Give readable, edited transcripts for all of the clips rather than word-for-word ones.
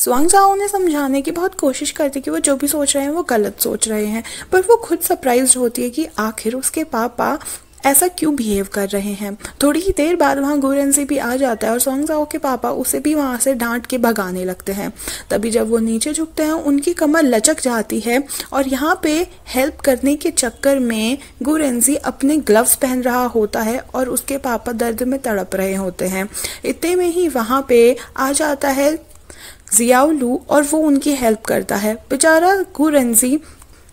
स्वांग जाओ उन्हें समझाने की बहुत कोशिश करती कि वो जो भी सोच रहे हैं वो गलत सोच रहे हैं, पर वो खुद सरप्राइज होती है कि आखिर उसके पापा ऐसा क्यों बिहेव कर रहे हैं। थोड़ी ही देर बाद वहाँ गुरेंजी भी आ जाता है और स्वांग जाओ के पापा उसे भी वहाँ से डांट के भगाने लगते हैं। तभी जब वो नीचे झुकते हैं उनकी कमर लचक जाती है और यहाँ पे हेल्प करने के चक्कर में गुरेंजी अपने ग्लव्स पहन रहा होता है और उसके पापा दर्द में तड़प रहे होते हैं। इतने में ही वहाँ पे आ जाता है जियाओलू और वो उनकी हेल्प करता है। बेचारा गुरेंजी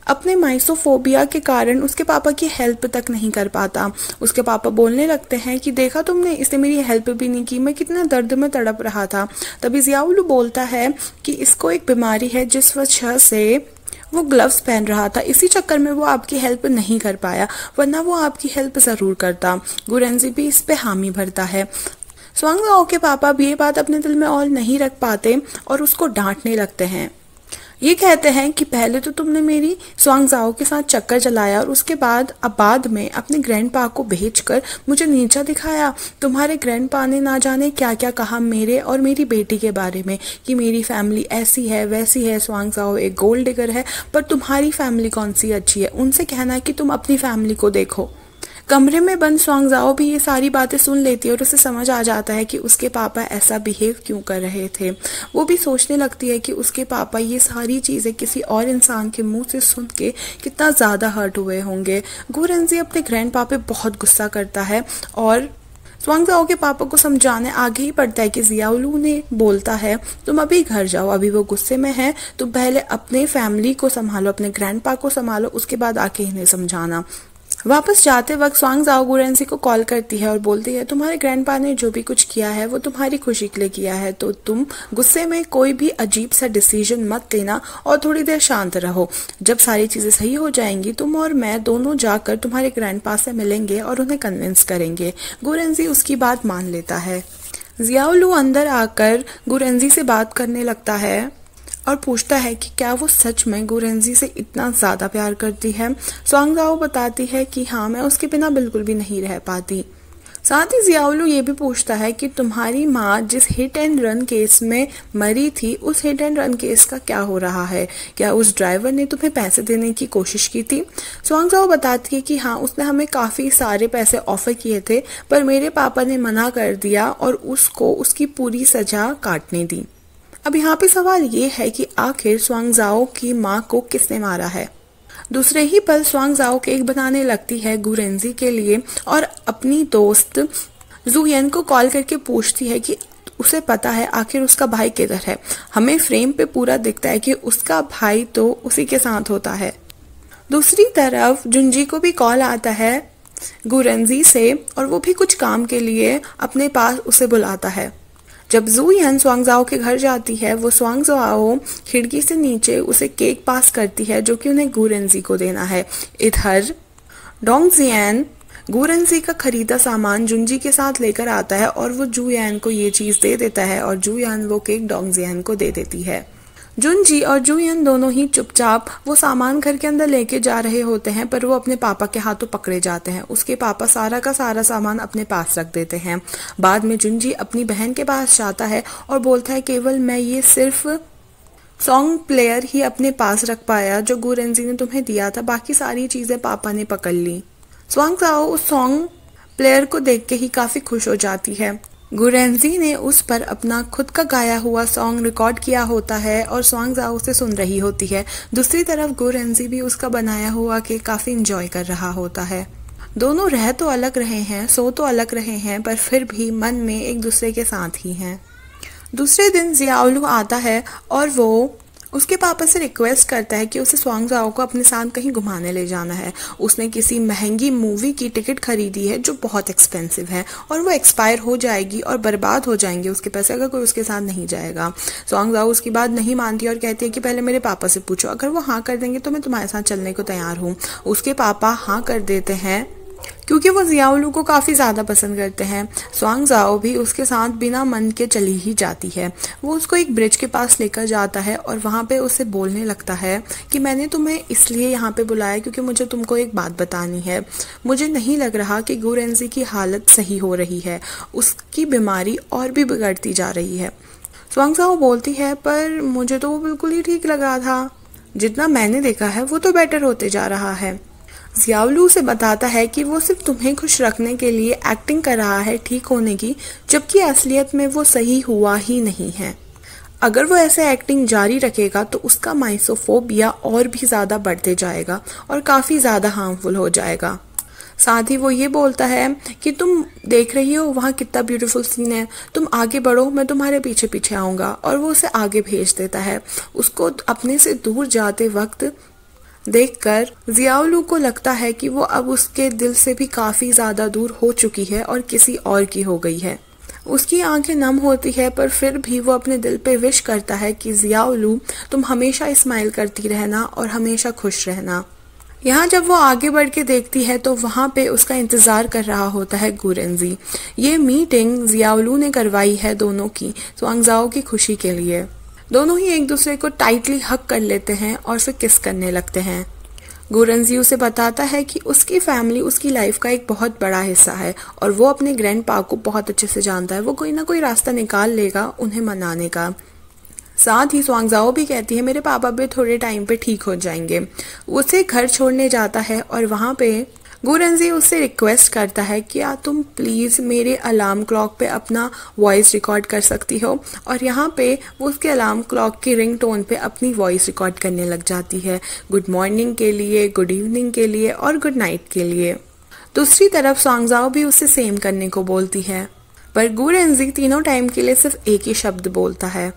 अपने माइसोफोबिया के कारण उसके पापा की हेल्प तक नहीं कर पाता। उसके पापा बोलने लगते हैं कि देखा तुमने, इसने मेरी हेल्प भी नहीं की, मैं कितना दर्द में तड़प रहा था। तभी जियाओलू बोलता है कि इसको एक बीमारी है जिस वजह से वो ग्लव्स पहन रहा था, इसी चक्कर में वो आपकी हेल्प नहीं कर पाया, वरना वो आपकी हेल्प जरूर करता। गुरेंजी भी इस पे हामी भरता है। स्वांग जाओ के पापा भी ये बात अपने दिल में और नहीं रख पाते और उसको डांटने लगते हैं। ये कहते हैं कि पहले तो तुमने मेरी स्वांग जाओ के साथ चक्कर चलाया और उसके बाद में अपने ग्रैंडपा को भेजकर मुझे नीचा दिखाया। तुम्हारे ग्रैंडपा ने ना जाने क्या क्या कहा मेरे और मेरी बेटी के बारे में कि मेरी फैमिली ऐसी है वैसी है, स्वांग जाओ एक गोल्ड डिगर है, पर तुम्हारी फैमिली कौन सी अच्छी है। उनसे कहना कि तुम अपनी फैमिली को देखो। कमरे में बंद स्वांग जाओ भी ये सारी बातें सुन लेती है और उसे समझ आ जाता है कि उसके पापा ऐसा बिहेव क्यों कर रहे थे। वो भी सोचने लगती है कि उसके पापा ये सारी चीज़ें किसी और इंसान के मुंह से सुन के कितना ज़्यादा हर्ट हुए होंगे। गुरेंजी अपने ग्रैंडपा पे बहुत गुस्सा करता है और स्वांग जाओ के पापा को समझाने आगे ही पड़ता है कि जियाओलू ने बोलता है तुम अभी घर जाओ, अभी वो गुस्से में है, तुम पहले अपने फैमिली को संभालो, अपने ग्रैंडपा को संभालो, उसके बाद आके इन्हें समझाना। वापस जाते वक्त स्वांग जाओ गुरेंजी को कॉल करती है और बोलती है तुम्हारे ग्रैंडपा ने जो भी कुछ किया है वो तुम्हारी खुशी के लिए किया है, तो तुम गुस्से में कोई भी अजीब सा डिसीजन मत लेना और थोड़ी देर शांत रहो। जब सारी चीजें सही हो जाएंगी तुम और मैं दोनों जाकर तुम्हारे ग्रैंडपा से मिलेंगे और उन्हें कन्विंस करेंगे। गुरेंजी उसकी बात मान लेता है। जियाओलू अंदर आकर गुरेंजी से बात करने लगता है और पूछता है कि क्या वो सच में गुरेंजी से इतना ज़्यादा प्यार करती है। स्वांग जाओ बताती है कि हाँ, मैं उसके बिना बिल्कुल भी नहीं रह पाती। साथ ही जियाओलू ये भी पूछता है कि तुम्हारी माँ जिस हिट एंड रन केस में मरी थी, उस हिट एंड रन केस का क्या हो रहा है, क्या उस ड्राइवर ने तुम्हें पैसे देने की कोशिश की थी। स्वांग जाओ बताती है कि हाँ, उसने हमें काफ़ी सारे पैसे ऑफर किए थे, पर मेरे पापा ने मना कर दिया और उसको उसकी पूरी सजा काटने दी। अब यहाँ पे सवाल ये है कि आखिर स्वांग जाओ की माँ को किसने मारा है। दूसरे ही पल स्वांग जाओ केक बनाने लगती है गुरेंजी के लिए और अपनी दोस्त जुयन को कॉल करके पूछती है कि उसे पता है आखिर उसका भाई किधर है। हमें फ्रेम पे पूरा दिखता है कि उसका भाई तो उसी के साथ होता है। दूसरी तरफ जुंजी को भी कॉल आता है गुरेंजी से और वो भी कुछ काम के लिए अपने पास उसे बुलाता है। जब जुयन स्वांग जाओ के घर जाती है वो स्वांग जाओ खिड़की से नीचे उसे केक पास करती है जो कि उन्हें गुरेंजी को देना है। इधर डोंगजियान गुरेंजी का खरीदा सामान जुंजी के साथ लेकर आता है और वो जुयान को ये चीज दे देता है और जुयान वो केक डोंगजियान को दे देती है। जुंजी और जुयन दोनों ही चुपचाप वो सामान घर के अंदर लेके जा रहे होते हैं, पर वो अपने पापा के हाथों पकड़े जाते हैं। उसके पापा सारा का सारा सामान अपने पास रख देते हैं। बाद में जुंजी अपनी बहन के पास जाता है और बोलता है केवल मैं ये सिर्फ सॉन्ग प्लेयर ही अपने पास रख पाया जो गुरेंजी ने तुम्हें दिया था, बाकी सारी चीजें पापा ने पकड़ ली। स्वांग जाओ उस सॉन्ग प्लेयर को देख के ही काफी खुश हो जाती है। गुरेंजी ने उस पर अपना खुद का गाया हुआ सॉन्ग रिकॉर्ड किया होता है और स्वांग जाओ उसे सुन रही होती है। दूसरी तरफ गुरेंजी भी उसका बनाया हुआ केक काफी इंजॉय कर रहा होता है। दोनों रह तो अलग रहे हैं, सो तो अलग रहे हैं, पर फिर भी मन में एक दूसरे के साथ ही हैं। दूसरे दिन जियाओलू आता है और वो उसके पापा से रिक्वेस्ट करता है कि उसे स्वांग जाओ को अपने साथ कहीं घुमाने ले जाना है। उसने किसी महंगी मूवी की टिकट खरीदी है जो बहुत एक्सपेंसिव है और वो एक्सपायर हो जाएगी और बर्बाद हो जाएंगे उसके पैसे अगर कोई उसके साथ नहीं जाएगा। स्वांग जाओ उसकी बात नहीं मानती और कहती है कि पहले मेरे पापा से पूछो, अगर वो हाँ कर देंगे तो मैं तुम्हारे साथ चलने को तैयार हूँ। उसके पापा हाँ कर देते हैं क्योंकि वो जियाओलू को काफ़ी ज़्यादा पसंद करते हैं। स्वांग जाओ भी उसके साथ बिना मन के चली ही जाती है। वो उसको एक ब्रिज के पास लेकर जाता है और वहाँ पे उसे बोलने लगता है कि मैंने तुम्हें इसलिए यहाँ पे बुलाया क्योंकि मुझे तुमको एक बात बतानी है। मुझे नहीं लग रहा कि गुरेंजी की हालत सही हो रही है, उसकी बीमारी और भी बिगड़ती जा रही है। स्वांगजाओ बोलती है पर मुझे तो वो बिल्कुल ही ठीक लगा था, जितना मैंने देखा है वो तो बेटर होते जा रहा है। जियाओलू से बताता है कि वो सिर्फ तुम्हें खुश रखने के लिए एक्टिंग कर रहा है ठीक होने की, जबकि असलियत में वो सही हुआ ही नहीं है। अगर वो ऐसे एक्टिंग जारी रखेगा तो उसका माइसोफोबिया और भी ज़्यादा बढ़ते जाएगा और काफ़ी ज़्यादा हार्मफुल हो जाएगा। साथ ही वो ये बोलता है कि तुम देख रही हो वहाँ कितना ब्यूटीफुल सीन है, तुम आगे बढ़ो, मैं तुम्हारे पीछे पीछे आऊँगा। और वो उसे आगे भेज देता है। उसको अपने से दूर जाते वक्त देखकर जियाओलू को लगता है कि वो अब उसके दिल से भी काफ़ी ज़्यादा दूर हो चुकी है और किसी और की हो गई है। उसकी आंखें नम होती है पर फिर भी वो अपने दिल पे विश करता है कि जियाओलू तुम हमेशा स्माइल करती रहना और हमेशा खुश रहना। यहाँ जब वो आगे बढ़ के देखती है तो वहाँ पे उसका इंतजार कर रहा होता है गुरेंजी। ये मीटिंग जियाओलू ने करवाई है दोनों की स्वांगजाओ की खुशी के लिए। दोनों ही एक दूसरे को टाइटली हक कर लेते हैं और फिर किस करने लगते हैं। गुरेंजी उसे बताता है कि उसकी फैमिली उसकी लाइफ का एक बहुत बड़ा हिस्सा है और वो अपने ग्रैंड पा को बहुत अच्छे से जानता है। वो कोई ना कोई रास्ता निकाल लेगा उन्हें मनाने का। साथ ही स्वांगजाओ भी कहती है मेरे पापा भी थोड़े टाइम पे ठीक हो जाएंगे। उसे घर छोड़ने जाता है और वहाँ पे गुरेंजी उससे रिक्वेस्ट करता है कि क्या तुम प्लीज़ मेरे अलार्म क्लॉक पे अपना वॉइस रिकॉर्ड कर सकती हो। और यहाँ पे वो उसके अलार्म क्लॉक की रिंग टोन पे अपनी वॉइस रिकॉर्ड करने लग जाती है, गुड मॉर्निंग के लिए, गुड इवनिंग के लिए और गुड नाइट के लिए। दूसरी तरफ स्वांगजाओ भी उससे सेम करने को बोलती है पर गुरेंजी तीनों टाइम के लिए सिर्फ एक ही शब्द बोलता है,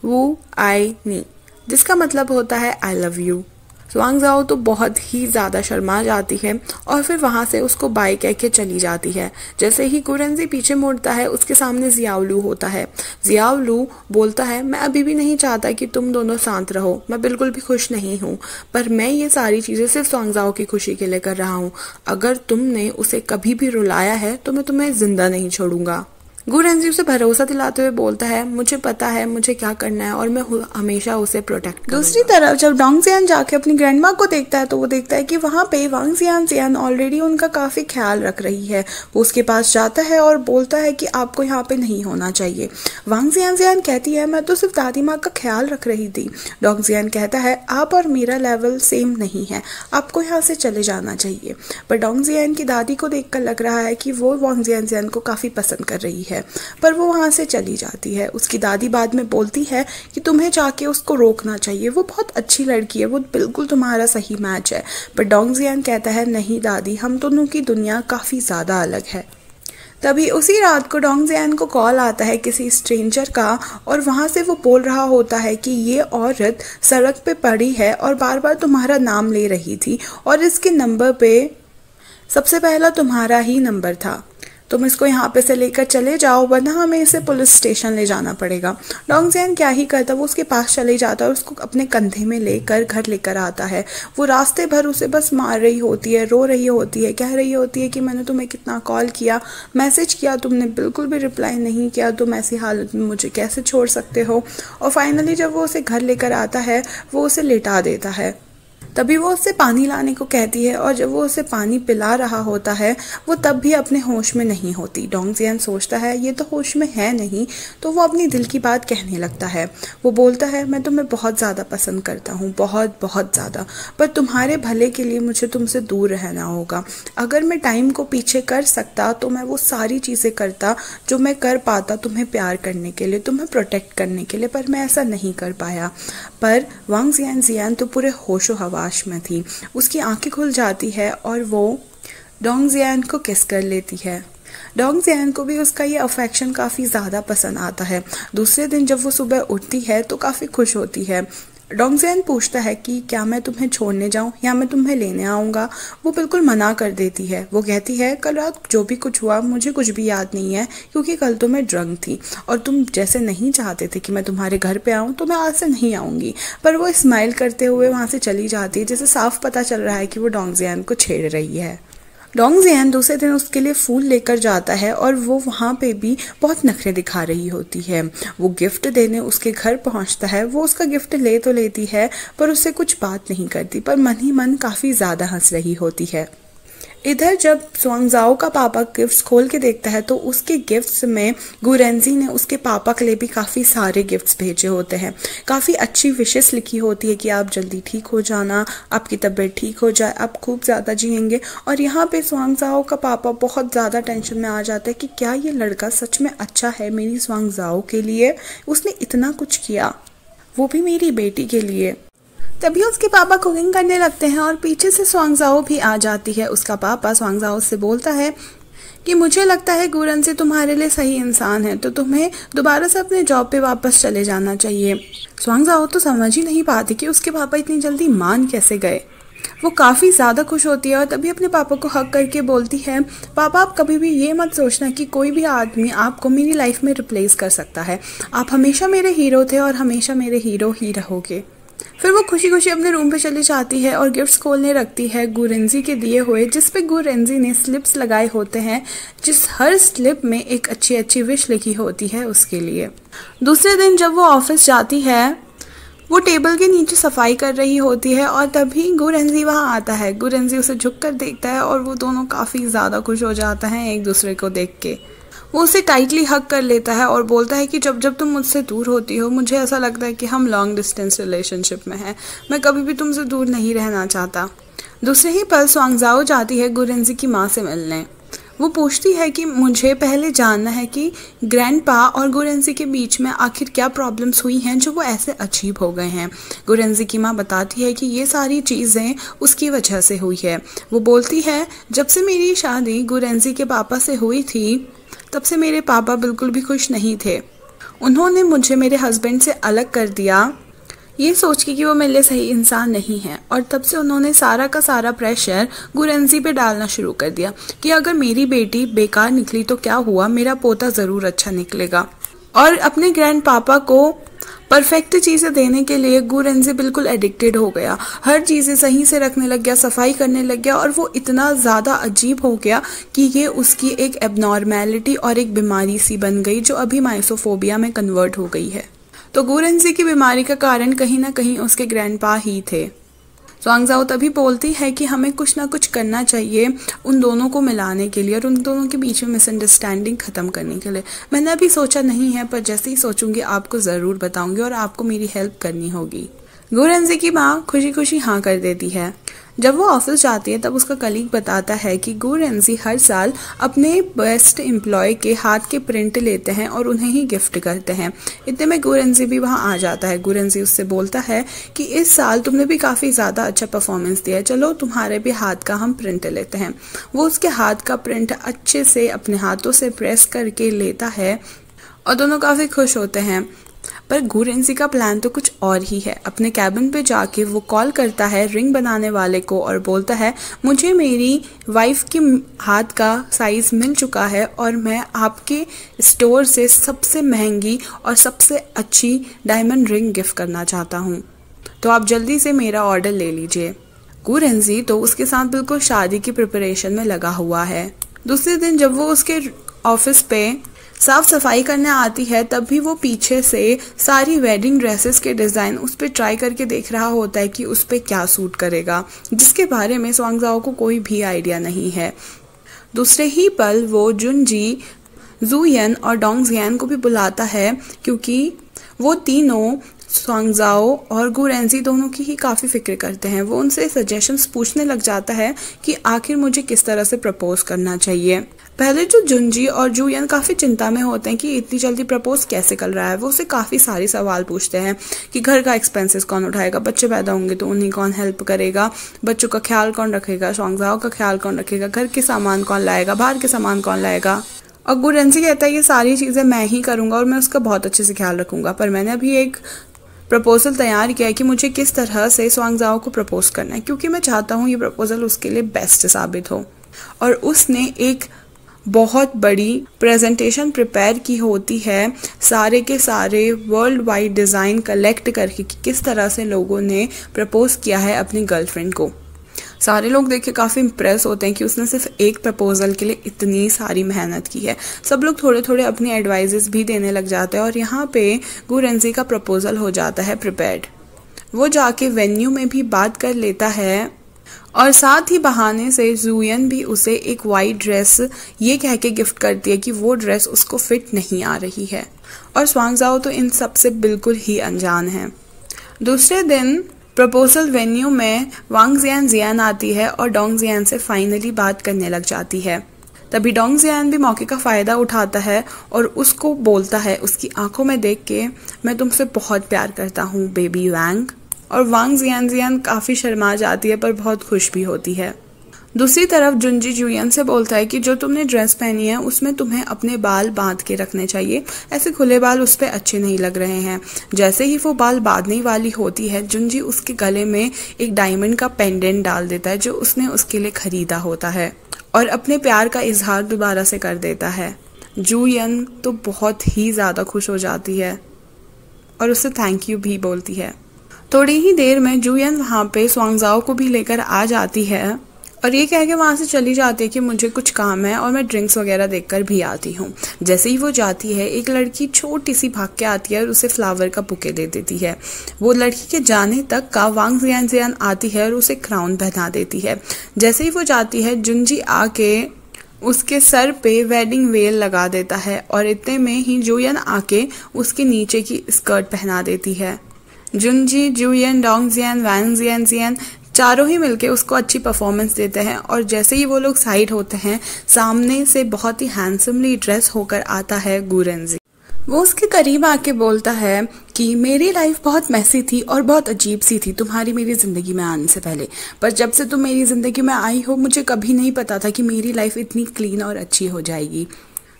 वू आई नी, जिसका मतलब होता है आई लव यू। स्वांगजाओ तो बहुत ही ज़्यादा शर्मा जाती है और फिर वहाँ से उसको बाय कह के चली जाती है। जैसे ही गुरेंजी पीछे मुड़ता है उसके सामने जियाओलू होता है। जियाओलू बोलता है मैं अभी भी नहीं चाहता कि तुम दोनों शांत रहो, मैं बिल्कुल भी खुश नहीं हूँ, पर मैं ये सारी चीज़ें सिर्फ स्वांगजाओ की खुशी के लिए कर रहा हूँ। अगर तुमने उसे कभी भी रुलाया है तो मैं तुम्हें जिंदा नहीं छोड़ूंगा। गुरेंजी उसे भरोसा दिलाते हुए बोलता है मुझे पता है मुझे क्या करना है और मैं हमेशा उसे प्रोटेक्ट करूंगा। दूसरी तरफ जब डोंगजियान जाके अपनी ग्रैंडमा को देखता है तो वो देखता है कि वहाँ पे वांग जियान ऑलरेडी उनका काफी ख्याल रख रही है। वो उसके पास जाता है और बोलता है कि आपको यहाँ पे नहीं होना चाहिए। वांग जियान कहती है मैं तो सिर्फ दादी माँ का ख्याल रख रही थी। डोंगजियान कहता है आप और मेरा लेवल सेम नहीं है, आपको यहाँ से चले जाना चाहिए। पर डोंगजियान की दादी को देखकर लग रहा है कि वो वांग जियान को काफी पसंद कर रही है, पर वो वहां से चली जाती है। उसकी दादी बाद में बोलती है कि तुम्हें जाके उसको रोकना चाहिए, वो बहुत अच्छी लड़की है, वो बिल्कुल तुम्हारा सही मैच है। पर डोंगजियान कहता है नहीं दादी, हम दोनों की दुनिया काफी ज्यादा अलग है। तभी उसी रात को डोंगजियान को कॉल आता है किसी स्ट्रेंजर का और वहां से वो बोल रहा होता है कि ये औरत सड़क पे पड़ी है और बार बार तुम्हारा नाम ले रही थी और इसके नंबर पे सबसे पहला तुम्हारा ही नंबर था, तुम इसको यहाँ पे से लेकर चले जाओ वरना हमें इसे पुलिस स्टेशन ले जाना पड़ेगा। डोंगजियान क्या ही करता, वो उसके पास चले जाता है और उसको अपने कंधे में लेकर घर लेकर आता है। वो रास्ते भर उसे बस मार रही होती है, रो रही होती है, कह रही होती है कि मैंने तुम्हें कितना कॉल किया, मैसेज किया, तुमने बिल्कुल भी रिप्लाई नहीं किया, तुम ऐसी हालत में मुझे कैसे छोड़ सकते हो। और फाइनली जब वो उसे घर लेकर आता है वो उसे लिटा देता है। तभी वो उससे पानी लाने को कहती है और जब वो उसे पानी पिला रहा होता है वो तब भी अपने होश में नहीं होती। डोंगजियान सोचता है ये तो होश में है नहीं, तो वो अपनी दिल की बात कहने लगता है। वो बोलता है मैं तुम्हें बहुत ज़्यादा पसंद करता हूँ, बहुत बहुत ज़्यादा, पर तुम्हारे भले के लिए मुझे तुमसे दूर रहना होगा। अगर मैं टाइम को पीछे कर सकता तो मैं वो सारी चीज़ें करता जो मैं कर पाता तुम्हें प्यार करने के लिए, तुम्हें प्रोटेक्ट करने के लिए, पर मैं ऐसा नहीं कर पाया। पर वांग जियान तो पूरे होशो हवास में थी। उसकी आंखें खुल जाती है और वो डोंगजियान को किस कर लेती है। डोंगजियान को भी उसका ये अफेक्शन काफ़ी ज़्यादा पसंद आता है। दूसरे दिन जब वो सुबह उठती है तो काफ़ी खुश होती है। डोंगजियान पूछता है कि क्या मैं तुम्हें छोड़ने जाऊं या मैं तुम्हें लेने आऊँगा। वो बिल्कुल मना कर देती है। वो कहती है कल रात जो भी कुछ हुआ मुझे कुछ भी याद नहीं है क्योंकि कल तो मैं ड्रंक थी और तुम जैसे नहीं चाहते थे कि मैं तुम्हारे घर पे आऊँ तो मैं आज से नहीं आऊँगी। पर वो स्माइल करते हुए वहाँ से चली जाती है, जिसे साफ पता चल रहा है कि वो डोंगजियान को छेड़ रही है। डोंगजियान दूसरे दिन उसके लिए फूल लेकर जाता है और वो वहाँ पे भी बहुत नखरे दिखा रही होती है। वो गिफ्ट देने उसके घर पहुँचता है। वो उसका गिफ्ट ले तो लेती है पर उससे कुछ बात नहीं करती, पर मन ही मन काफ़ी ज़्यादा हंस रही होती है। इधर जब स्वांगजाओ का पापा गिफ्ट्स खोल के देखता है तो उसके गिफ्ट्स में गुरेंजी ने उसके पापा के लिए भी काफ़ी सारे गिफ्ट्स भेजे होते हैं। काफ़ी अच्छी विशेस लिखी होती है कि आप जल्दी ठीक हो जाना, आपकी तबीयत ठीक हो जाए, आप खूब ज़्यादा जिएंगे। और यहाँ पे स्वांगजाओ का पापा बहुत ज़्यादा टेंशन में आ जाता है कि क्या ये लड़का सच में अच्छा है मेरी स्वांगजाओ के लिए, उसने इतना कुछ किया, वो भी मेरी बेटी के लिए। तभी उसके पापा कुकिंग करने लगते हैं और पीछे से स्वांगजाओ भी आ जाती है। उसका पापा स्वांगजाओ से बोलता है कि मुझे लगता है गुरेंजी तुम्हारे लिए सही इंसान है, तो तुम्हें दोबारा से अपने जॉब पे वापस चले जाना चाहिए। स्वांगजाओ तो समझ ही नहीं पाती कि उसके पापा इतनी जल्दी मान कैसे गए। वो काफ़ी ज़्यादा खुश होती है और तभी अपने पापा को हक करके बोलती है, पापा आप कभी भी ये मत सोचना कि कोई भी आदमी आपको मेरी लाइफ में रिप्लेस कर सकता है। आप हमेशा मेरे हीरो थे और हमेशा मेरे हीरो ही रहोगे। फिर वो खुशी खुशी अपने रूम पे चली जाती है और गिफ्ट्स खोलने रखती है गुरेंजी के दिए हुए, जिस पे गुरेंजी ने स्लिप्स लगाए होते हैं, जिस हर स्लिप में एक अच्छी अच्छी विश लिखी होती है उसके लिए। दूसरे दिन जब वो ऑफिस जाती है, वो टेबल के नीचे सफाई कर रही होती है और तभी गुरेंजी वहाँ आता है। गुरेंजी उसे झुक कर देखता है और वो दोनों काफ़ी ज़्यादा खुश हो जाते हैं एक दूसरे को देख के। वो उसे टाइटली हग कर लेता है और बोलता है कि जब जब तुम मुझसे दूर होती हो मुझे ऐसा लगता है कि हम लॉन्ग डिस्टेंस रिलेशनशिप में हैं। मैं कभी भी तुमसे दूर नहीं रहना चाहता। दूसरे ही पल स्वांगजाओ जाती है गुरेंजी की माँ से मिलने। वो पूछती है कि मुझे पहले जानना है कि ग्रैंडपा और गुरेंजी के बीच में आखिर क्या प्रॉब्लम्स हुई हैं जो वो ऐसे अजीब हो गए हैं। गुरेंजी की माँ बताती है कि ये सारी चीज़ें उसकी वजह से हुई है। वो बोलती है जब से मेरी शादी गुरेंजी के पापा से हुई थी तब से मेरे पापा बिल्कुल भी खुश नहीं थे। उन्होंने मुझे मेरे हस्बैंड से अलग कर दिया ये सोच के कि वो मेरे लिए सही इंसान नहीं है, और तब से उन्होंने सारा का सारा प्रेशर गुरेंजी पे डालना शुरू कर दिया कि अगर मेरी बेटी बेकार निकली तो क्या हुआ, मेरा पोता ज़रूर अच्छा निकलेगा। और अपने ग्रैंड पापा को परफेक्ट चीज़ें देने के लिए गुरेंजी बिल्कुल एडिक्टेड हो गया। हर चीज़ें सही से रखने लग गया, सफाई करने लग गया, और वो इतना ज़्यादा अजीब हो गया कि ये उसकी एक एबनॉर्मेलिटी और एक बीमारी सी बन गई जो अभी माइसोफोबिया में कन्वर्ट हो गई है। तो गुरेंजी की बीमारी का कारण कहीं ना कहीं उसके ग्रैंडपा ही थे। स्वांगजाओ तभी बोलती है कि हमें कुछ ना कुछ करना चाहिए उन दोनों को मिलाने के लिए और उन दोनों के बीच में मिसअंडरस्टैंडिंग ख़त्म करने के लिए। मैंने अभी सोचा नहीं है, पर जैसे ही सोचूंगी आपको ज़रूर बताऊंगी और आपको मेरी हेल्प करनी होगी। गुरेंजी की माँ खुशी खुशी हाँ कर देती है। जब वो ऑफिस जाती है तब उसका कलीग बताता है कि गुरेंजी हर साल अपने बेस्ट एम्प्लॉय के हाथ के प्रिंट लेते हैं और उन्हें ही गिफ्ट करते हैं। इतने में गुरेंजी भी वहाँ आ जाता है। गुरेंजी उससे बोलता है कि इस साल तुमने भी काफ़ी ज़्यादा अच्छा परफॉर्मेंस दिया है, चलो तुम्हारे भी हाथ का हम प्रिंट लेते हैं। वो उसके हाथ का प्रिंट अच्छे से अपने हाथों से प्रेस करके लेता है और दोनों काफ़ी खुश होते हैं। पर गुरेंजी का प्लान तो कुछ और ही है। अपने कैबिन पे जाके वो कॉल करता है रिंग बनाने वाले को और बोलता है मुझे मेरी वाइफ के हाथ का साइज मिल चुका है और मैं आपके स्टोर से सबसे महंगी और सबसे अच्छी डायमंड रिंग गिफ्ट करना चाहता हूँ, तो आप जल्दी से मेरा ऑर्डर ले लीजिए। गुरेंजी तो उसके साथ बिल्कुल शादी की प्रिपरेशन में लगा हुआ है। दूसरे दिन जब वो उसके ऑफिस पे साफ सफाई करने आती है तब भी वो पीछे से सारी वेडिंग ड्रेसेस के डिज़ाइन उस पर ट्राई करके देख रहा होता है कि उस पर क्या सूट करेगा, जिसके बारे में स्वांगजाओ को कोई भी आइडिया नहीं है। दूसरे ही पल वो जुनजी, जूयन और डोंगजियान को भी बुलाता है क्योंकि वो तीनों स्वांगजाओ और गुरेंजी दोनों की ही काफ़ी फिक्र करते हैं। वो उनसे सजेशंस पूछने लग जाता है कि आखिर मुझे किस तरह से प्रपोज करना चाहिए। पहले जो जुनजी और जूयन काफ़ी चिंता में होते हैं कि इतनी जल्दी प्रपोज कैसे कर रहा है। वो उसे काफ़ी सारे सवाल पूछते हैं कि घर का एक्सपेंसेस कौन उठाएगा, बच्चे पैदा होंगे तो उन्हें कौन हेल्प करेगा, बच्चों का ख्याल कौन रखेगा, स्वांगजाओ का ख्याल कौन रखेगा, घर के सामान कौन लाएगा, बाहर के सामान कौन लाएगा। और गुरेंजी कहता है ये सारी चीज़ें मैं ही करूँगा और मैं उसका बहुत अच्छे से ख्याल रखूँगा, पर मैंने अभी एक प्रपोजल तैयार किया है कि मुझे किस तरह से स्वांगजाओ को प्रपोज करना है, क्योंकि मैं चाहता हूँ ये प्रपोजल उसके लिए बेस्ट साबित हो। और उसने एक बहुत बड़ी प्रेजेंटेशन प्रिपेयर की होती है, सारे के सारे वर्ल्ड वाइड डिज़ाइन कलेक्ट करके कि किस तरह से लोगों ने प्रपोज किया है अपनी गर्लफ्रेंड को। सारे लोग देख के काफ़ी इम्प्रेस होते हैं कि उसने सिर्फ एक प्रपोजल के लिए इतनी सारी मेहनत की है। सब लोग थोड़े थोड़े अपनी एडवाइजेस भी देने लग जाते हैं और यहाँ पे गुरेंजी का प्रपोजल हो जाता है प्रिपेयर्ड। वो जाके वेन्यू में भी बात कर लेता है और साथ ही बहाने से जुयन भी उसे एक वाइट ड्रेस ये कह के गिफ्ट करती है कि वो ड्रेस उसको फिट नहीं आ रही है, और स्वांगजाओ तो इन सब से बिल्कुल ही अनजान है। दूसरे दिन प्रपोजल वेन्यू में वांग जियान आती है और डोंग जियान से फाइनली बात करने लग जाती है। तभी डोंग जियान भी मौके का फ़ायदा उठाता है और उसको बोलता है, उसकी आंखों में देख के, मैं तुमसे बहुत प्यार करता हूँ बेबी वांग। और वांग जियान काफ़ी शर्मा जाती है पर बहुत खुश भी होती है। दूसरी तरफ जुनजी जुयन से बोलता है कि जो तुमने ड्रेस पहनी है उसमें तुम्हें अपने बाल बांध के रखने चाहिए, ऐसे खुले बाल उस पर अच्छे नहीं लग रहे हैं। जैसे ही वो बाल बांधने वाली होती है, जुनजी उसके गले में एक डायमंड का पेंडेंट डाल देता है जो उसने उसके लिए खरीदा होता है और अपने प्यार का इजहार दोबारा से कर देता है। जुयन तो बहुत ही ज़्यादा खुश हो जाती है और उससे थैंक यू भी बोलती है। थोड़ी ही देर में जुयन वहाँ पे स्वांगजाओ को भी लेकर आ जाती है और ये कह के वहाँ से चली जाती है कि मुझे कुछ काम है और मैं ड्रिंक्स वगैरह देखकर भी आती हूँ। जैसे ही वो जाती है, एक लड़की छोटी सी भाग के आती है और उसे फ्लावर का बुके दे देती है। वो लड़की के जाने तक का वांग जियान आती है और उसे क्राउन पहना देती है। जैसे ही वो जाती है, जुनजी आके उसके सर पे वेडिंग वेल लगा देता है और इतने में ही जुयन आके उसके नीचे की स्कर्ट पहना देती है। जुनजी, जुयन, डोंग जियान, वांग जियान चारों ही मिलके उसको अच्छी परफॉर्मेंस देते हैं और जैसे ही वो लोग साइड होते हैं, सामने से बहुत ही हैंडसमली ड्रेस होकर आता है गुरेंजी। वो उसके करीब आके बोलता है कि मेरी लाइफ बहुत मैसी थी और बहुत अजीब सी थी तुम्हारी मेरी ज़िंदगी में आने से पहले, पर जब से तुम मेरी ज़िंदगी में आई हो मुझे कभी नहीं पता था कि मेरी लाइफ इतनी क्लीन और अच्छी हो जाएगी।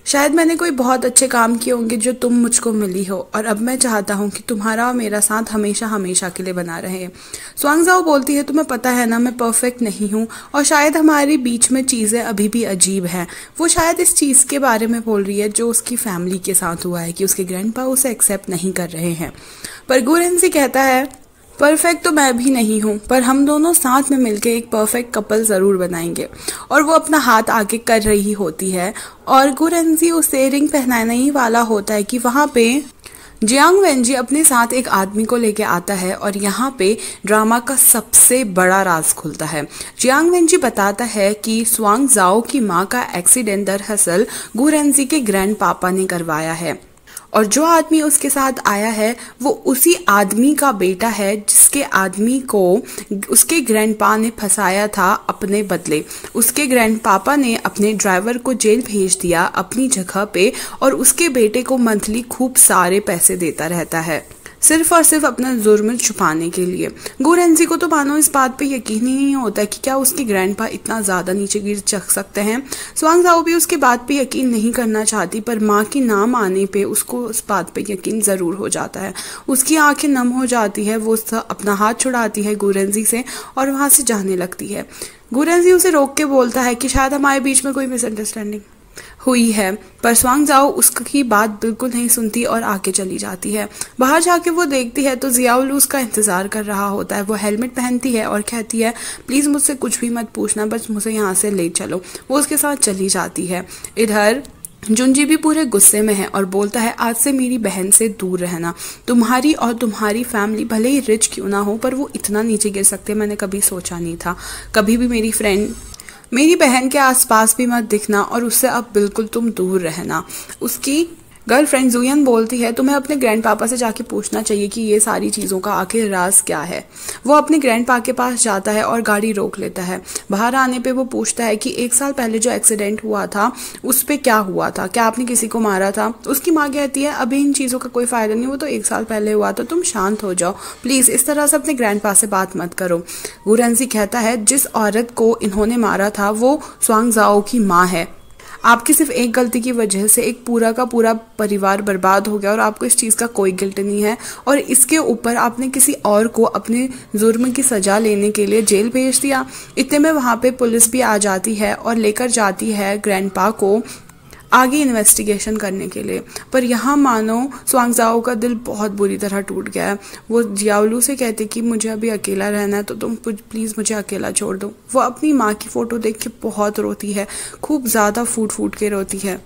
शायद मैंने कोई बहुत अच्छे काम किए होंगे जो तुम मुझको मिली हो, और अब मैं चाहता हूँ कि तुम्हारा और मेरा साथ हमेशा हमेशा के लिए बना रहे। स्वांगजाओ बोलती है, तुम्हें पता है ना मैं परफेक्ट नहीं हूँ और शायद हमारे बीच में चीज़ें अभी भी अजीब हैं। वो शायद इस चीज़ के बारे में बोल रही है जो उसकी फैमिली के साथ हुआ है कि उसके ग्रैंडपा उसे एक्सेप्ट नहीं कर रहे हैं। पर गुरेंजी कहता है, परफेक्ट तो मैं भी नहीं हूँ, पर हम दोनों साथ में मिलकर एक परफेक्ट कपल ज़रूर बनाएंगे। और वो अपना हाथ आगे कर रही होती है और गुरेंजी उसे रिंग पहनाने ही वाला होता है कि वहाँ पे जियांग वेंजी अपने साथ एक आदमी को लेके आता है और यहाँ पे ड्रामा का सबसे बड़ा राज खुलता है। जियांग वेंजी बताता है कि स्वांगजाओ की माँ का एक्सीडेंट दरअसल गुरेंजी के ग्रैंड पापा ने करवाया है और जो आदमी उसके साथ आया है वो उसी आदमी का बेटा है जिसके आदमी को उसके ग्रैंडपा ने फंसाया था अपने बदले। उसके ग्रैंडपापा ने अपने ड्राइवर को जेल भेज दिया अपनी जगह पे और उसके बेटे को मंथली खूब सारे पैसे देता रहता है, सिर्फ और सिर्फ अपना जुर्म छुपाने के लिए। गुरेंजी को तो मानो इस बात पे यकीन ही नहीं होता कि क्या उसके ग्रैंडपा इतना ज़्यादा नीचे गिर सकते हैं। स्वांगजाओ भी उसके बात पे यकीन नहीं करना चाहती, पर माँ की नाम आने पे उसको उस बात पे यकीन ज़रूर हो जाता है। उसकी आंखें नम हो जाती है, वो अपना हाथ छुड़ाती है गुरेंजी से और वहाँ से जाने लगती है। गुरेंजी उसे रोक के बोलता है कि शायद हमारे बीच में कोई मिसअंडरस्टैंडिंग हुई है, पर स्वांगजाओ उसकी बात बिल्कुल नहीं सुनती और आगे चली जाती है। बाहर जाके वो देखती है तो जियाओलू उसका इंतजार कर रहा होता है। वो हेलमेट पहनती है और कहती है, प्लीज़ मुझसे कुछ भी मत पूछना, बस मुझे यहाँ से ले चलो। वो उसके साथ चली जाती है। इधर जुनजी भी पूरे गुस्से में है और बोलता है, आज से मेरी बहन से दूर रहना। तुम्हारी और तुम्हारी फैमिली भले ही रिच क्यों ना हो, पर वो इतना नीचे गिर सकते मैंने कभी सोचा नहीं था। कभी भी मेरी बहन के आसपास भी मत दिखना और उससे अब बिल्कुल तुम दूर रहना। उसकी गर्लफ्रेंड जुयन बोलती है, तुम्हें अपने ग्रैंडपापा से जाके पूछना चाहिए कि ये सारी चीज़ों का आखिर राज क्या है। वो अपने ग्रैंडपा के पास जाता है और गाड़ी रोक लेता है। बाहर आने पे वो पूछता है कि 1 साल पहले जो एक्सीडेंट हुआ था उस पर क्या हुआ था, क्या आपने किसी को मारा था। उसकी माँ कहती है, अभी इन चीज़ों का कोई फ़ायदा नहीं, वो तो 1 साल पहले हुआ था, तुम शांत हो जाओ प्लीज़, इस तरह से अपने ग्रैंडपा से बात मत करो। गुरेंजी कहता है, जिस औरत को इन्होंने मारा था वो स्वांगजाओ की माँ है। आपकी सिर्फ एक गलती की वजह से एक पूरा का पूरा परिवार बर्बाद हो गया और आपको इस चीज़ का कोई गिल्ट नहीं है, और इसके ऊपर आपने किसी और को अपने जुर्म की सज़ा लेने के लिए जेल भेज दिया। इतने में वहाँ पे पुलिस भी आ जाती है और लेकर जाती है ग्रैंडपा को आगे इन्वेस्टिगेशन करने के लिए। पर यहाँ मानो स्वांगजाओ का दिल बहुत बुरी तरह टूट गया है। वो जियाओलू से कहते कि मुझे अभी अकेला रहना है, तो तुम प्लीज़ मुझे अकेला छोड़ दो। वो अपनी माँ की फ़ोटो देख के बहुत रोती है, खूब ज़्यादा फूट फूट के रोती है।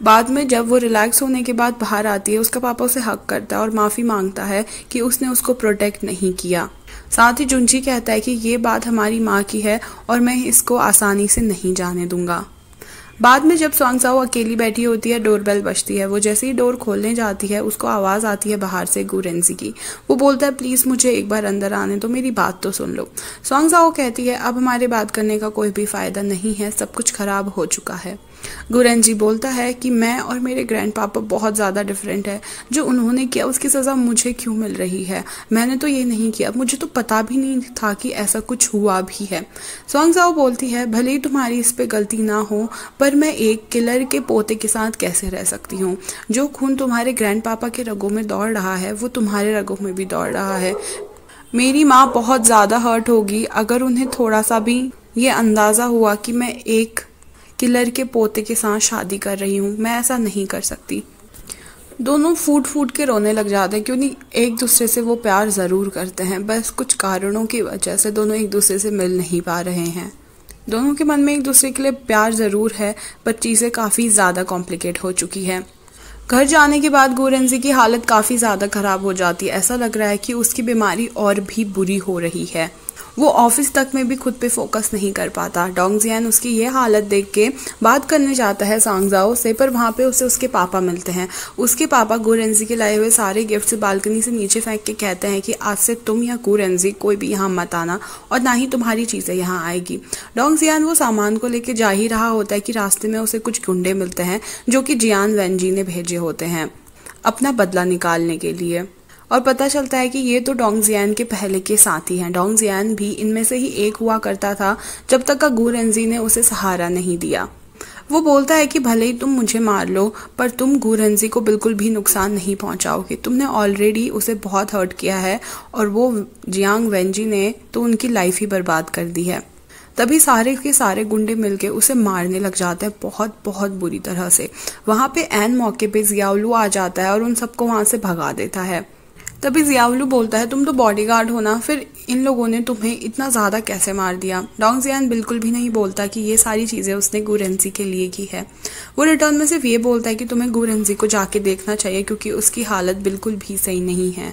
बाद में जब वो रिलैक्स होने के बाद बाहर आती है, उसका पापा उसे हक करता है और माफ़ी मांगता है कि उसने उसको प्रोटेक्ट नहीं किया। साथ ही जुनजी कहता है कि ये बात हमारी माँ की है और मैं इसको आसानी से नहीं जाने दूंगा। बाद में जब स्वांगजाओ अकेली बैठी होती है, डोरबेल बजती है। वो जैसे ही डोर खोलने जाती है, उसको आवाज़ आती है बाहर से गुरेंजी की। वो बोलता है प्लीज़ मुझे एक बार अंदर आने दो, मेरी बात तो सुन लो। स्वांगजाओ कहती है अब हमारे बात करने का कोई भी फ़ायदा नहीं है, सब कुछ खराब हो चुका है। गुरेंजी बोलता है कि मैं और मेरे ग्रैंड पापा बहुत ज़्यादा डिफरेंट है, जो उन्होंने किया उसकी सज़ा मुझे क्यों मिल रही है, मैंने तो ये नहीं किया, मुझे तो पता भी नहीं था कि ऐसा कुछ हुआ भी है। स्वांगजाओ बोलती है भले ही तुम्हारी इस पे गलती ना हो, पर मैं एक किलर के पोते के साथ कैसे रह सकती हूँ। जो खून तुम्हारे ग्रैंड पापा के रगों में दौड़ रहा है वो तुम्हारे रगों में भी दौड़ रहा है। मेरी माँ बहुत ज़्यादा हर्ट होगी अगर उन्हें थोड़ा सा भी ये अंदाज़ा हुआ कि मैं एक किलर के पोते के साथ शादी कर रही हूँ। मैं ऐसा नहीं कर सकती। दोनों फूट फूट के रोने लग जाते हैं, क्योंकि एक दूसरे से वो प्यार ज़रूर करते हैं, बस कुछ कारणों की वजह से दोनों एक दूसरे से मिल नहीं पा रहे हैं। दोनों के मन में एक दूसरे के लिए प्यार ज़रूर है, पर चीज़ें काफ़ी ज़्यादा कॉम्प्लिकेट हो चुकी हैं। घर जाने के बाद गुरेंजी की हालत काफ़ी ज़्यादा ख़राब हो जाती है। ऐसा लग रहा है कि उसकी बीमारी और भी बुरी हो रही है। वो ऑफिस तक में भी खुद पे फोकस नहीं कर पाता। डोंगजियान उसकी ये हालत देख के बात करने जाता है स्वांगजाओ से, पर वहाँ पे उसे उसके पापा मिलते हैं। उसके पापा गुरेंजी के लाए हुए सारे गिफ्ट्स बालकनी से नीचे फेंक के कहते हैं कि आज से तुम या गुरेंजी कोई भी यहाँ मत आना और ना ही तुम्हारी चीज़ें यहाँ आएगी। डोंगजियान वो सामान को लेके जा ही रहा होता है कि रास्ते में उसे कुछ गुंडे मिलते हैं जो कि जियान वेंजी ने भेजे होते हैं अपना बदला निकालने के लिए, और पता चलता है कि ये तो डोंगजियान के पहले के साथी हैं। डोंगजियान भी इनमें से ही एक हुआ करता था जब तक का गुरेंजी ने उसे सहारा नहीं दिया। वो बोलता है कि भले ही तुम मुझे मार लो, पर तुम गुरेंजी को बिल्कुल भी नुकसान नहीं पहुंचाओगे। तुमने ऑलरेडी उसे बहुत हर्ट किया है और वो जियांग वेंजी ने तो उनकी लाइफ ही बर्बाद कर दी है। तभी सारे के सारे गुंडे मिलके उसे मारने लग जाते हैं, बहुत बहुत बुरी तरह से। वहाँ पे एन मौके पे जियाओलू आ जाता है और उन सबको वहाँ से भगा देता है। तभी जियाओलू बोलता है तुम तो बॉडीगार्ड हो ना, फिर इन लोगों ने तुम्हें इतना ज़्यादा कैसे मार दिया। डोंगजियान बिल्कुल भी नहीं बोलता कि ये सारी चीज़ें उसने गुरेंजी के लिए की है। वो रिटर्न में सिर्फ ये बोलता है कि तुम्हें गुरेंजी को जाके देखना चाहिए क्योंकि उसकी हालत बिल्कुल भी सही नहीं है।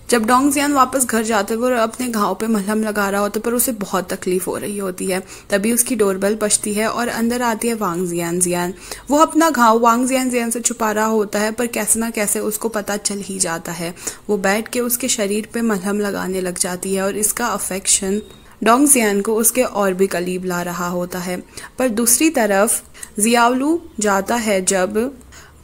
जब डोंगजियान वापस घर जाते वो अपने घाव पे मलहम लगा रहा होता, पर उसे बहुत तकलीफ हो रही होती है। तभी उसकी डोरबेल बजती है और अंदर आती है वांग जियान। वो अपना घाव वांग जियान से छुपा रहा होता है, पर कैसे ना कैसे उसको पता चल ही जाता है। वो बैठ के उसके शरीर पे मलहम लगाने लग जाती है और इसका अफेक्शन डोंगजियान को उसके और भी करीब ला रहा होता है। पर दूसरी तरफ जियाओलू जाता है जब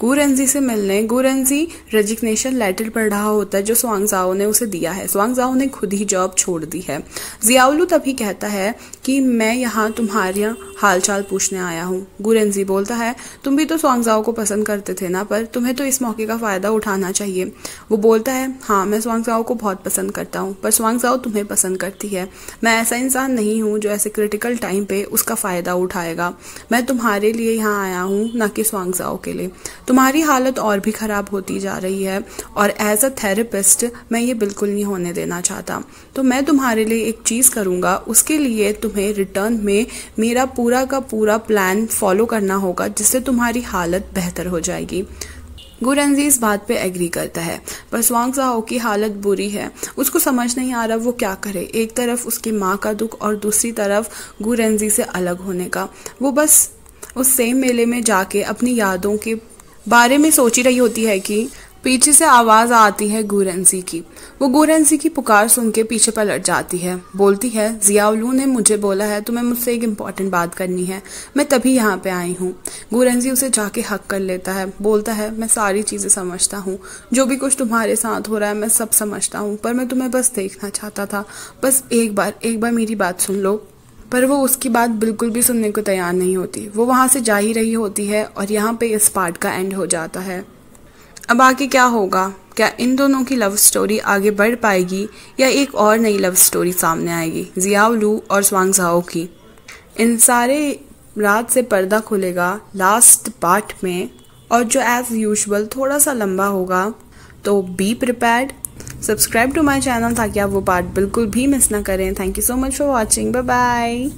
गुरेंजी से मिलने। गुरेंजी रेजिग्नेशन लेटर पढ़ रहा होता है जो स्वांगजाओ ने उसे दिया है। स्वांगजाओ ने खुद ही जॉब छोड़ दी है। जियाओलू तभी कहता है कि मैं यहाँ तुम्हारा हालचाल पूछने आया हूँ। गुरेंजी बोलता है तुम भी तो स्वांगजाओ को पसंद करते थे ना, पर तुम्हें तो इस मौके का फ़ायदा उठाना चाहिए। वो बोलता है हाँ मैं स्वांगजाओ को बहुत पसंद करता हूँ, पर स्वांगजाओ तुम्हें पसंद करती है। मैं ऐसा इंसान नहीं हूँ जो ऐसे क्रिटिकल टाइम पे उसका फ़ायदा उठाएगा। मैं तुम्हारे लिए यहाँ आया हूँ, ना कि स्वांगजाओ के लिए। तुम्हारी हालत और भी ख़राब होती जा रही है और एज अ थेरेपिस्ट मैं ये बिल्कुल नहीं होने देना चाहता। तो मैं तुम्हारे लिए एक चीज़ करूँगा, उसके लिए तुम्हें रिटर्न में मेरा पूरा का पूरा प्लान फॉलो करना होगा जिससे तुम्हारी हालत बेहतर हो जाएगी। गुरेंजी इस बात पे एग्री करता है, पर स्वांगजाओ की हालत बुरी है। उसको समझ नहीं आ रहा वो क्या करे। एक तरफ उसकी माँ का दुख और दूसरी तरफ गुरेंजी से अलग होने का। वो बस उस सेम मेले में जाके अपनी यादों के बारे में सोच ही रही होती है कि पीछे से आवाज़ आती है गुरेंजी की। वो गुरेंजी की पुकार सुन के पीछे पलट जाती है। बोलती है जियाओलू ने मुझे बोला है तुम्हें मुझसे एक इम्पॉर्टेंट बात करनी है, मैं तभी यहाँ पे आई हूँ। गुरेंजी उसे जाके हक कर लेता है। बोलता है मैं सारी चीज़ें समझता हूँ, जो भी कुछ तुम्हारे साथ हो रहा है मैं सब समझता हूँ, पर मैं तुम्हें बस देखना चाहता था। बस एक बार मेरी बात सुन लो। पर वो उसकी बात बिल्कुल भी सुनने को तैयार नहीं होती। वो वहाँ से जा ही रही होती है और यहाँ पे इस पार्ट का एंड हो जाता है। अब आगे क्या होगा? क्या इन दोनों की लव स्टोरी आगे बढ़ पाएगी या एक और नई लव स्टोरी सामने आएगी जियाओलू और स्वांगजाओ की? इन सारे रात से पर्दा खुलेगा लास्ट पार्ट में, और जो एज यूजुअल थोड़ा सा लंबा होगा। तो be prepared, subscribe to my channel ताकि आप वो पार्ट बिल्कुल भी मिस ना करें। Thank you so much for watching. Bye bye.